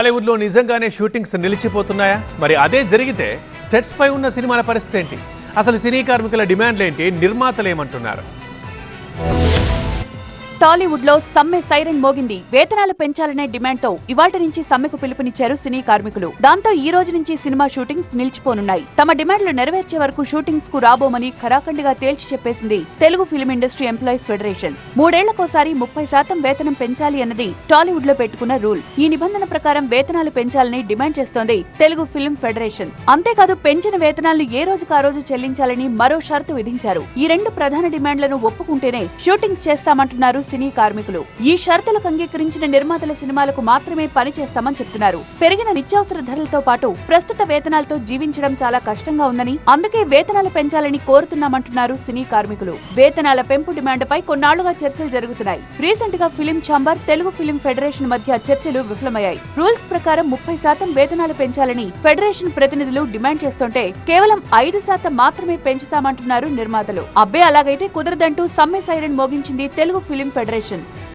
టాలీవుడ్ లో నిజంగానే షూటింగ్స్ నిలిచిపోతున్నాయా? మరి అదే జరిగితే సెట్స్ పై ఉన్న సినిమాల పరిస్థితి ఏంటి? అసలు సినీ కార్మికుల డిమాండ్లు ఏంటి? నిర్మాతలు ఏమంటున్నారు? టాలీవుడ్ లో సమ్మె సైరన్ మోగింది. వేతనాలు పెంచాలనే డిమాండ్ తో ఇవాళ్టి నుంచి సమ్మెకు పిలుపునిచ్చారు సినీ కార్మికులు. దాంతో ఈ రోజు నుంచి సినిమా షూటింగ్స్ నిలిచిపోనున్నాయి. తమ డిమాండ్లు నెరవేర్చే వరకు షూటింగ్స్ కు రాబోమని ఖరాఖండిగా తేల్చి చెప్పేసింది Telugu film industry employees federation. 3 ఏళ్లకోసారి 30% వేతనం పెంచాలి అన్నది టాలీవుడ్ లో పెట్టుకున్న రూల్. ఈ నిబంధన ప్రకారం వేతనాలు పెంచాలని డిమాండ్ చేస్తోంది తెలుగు ఫిల్మ్ ఫెడరేషన్. అంతేకాదు పెంచిన వేతనాలను ఏ రోజుకు ఆ రోజు చెల్లించాలని మరో షరతు విధించారు. ఈ 2 ప్రధాన డిమాండ్లను ఒప్పుకుంటేనే షూటింగ్స్ చేస్తామంటున్నారు సినీ కార్మికులు. ఈ షరతులకు అంగీకరించిన నిర్మాతల సినిమాలకు మాత్రమే పని చేస్తామని చెప్తున్నారు. పెరిగిన నిత్యావసర ధరలతో పాటు ప్రస్తుత వేతనాలతో జీవించడం చాలా కష్టంగా ఉందని, అందుకే వేతనాలు పెంచాలని కోరుతున్నామంటున్నారు సినీ కార్మికులు. వేతనాల పెంపు డిమాండ్పై కొన్నాళ్లుగా చర్చలు జరుగుతున్నాయి. రీసెంట్ గా film chamber, Telugu film federation మధ్య చర్చలు విఫలమయ్యాయి. రూల్స్ ప్రకారం 30% వేతనాలు పెంచాలని ఫెడరేషన్ ప్రతినిధులు డిమాండ్ చేస్తుంటే కేవలం 5% మాత్రమే పెంచుతామంటున్నారు నిర్మాతలు. అబ్బే అలాగైతే కుదరదంటూ సమ్మె సైరన్ మోగించింది తెలుగు ఫిలిం ఫెడరేషన్.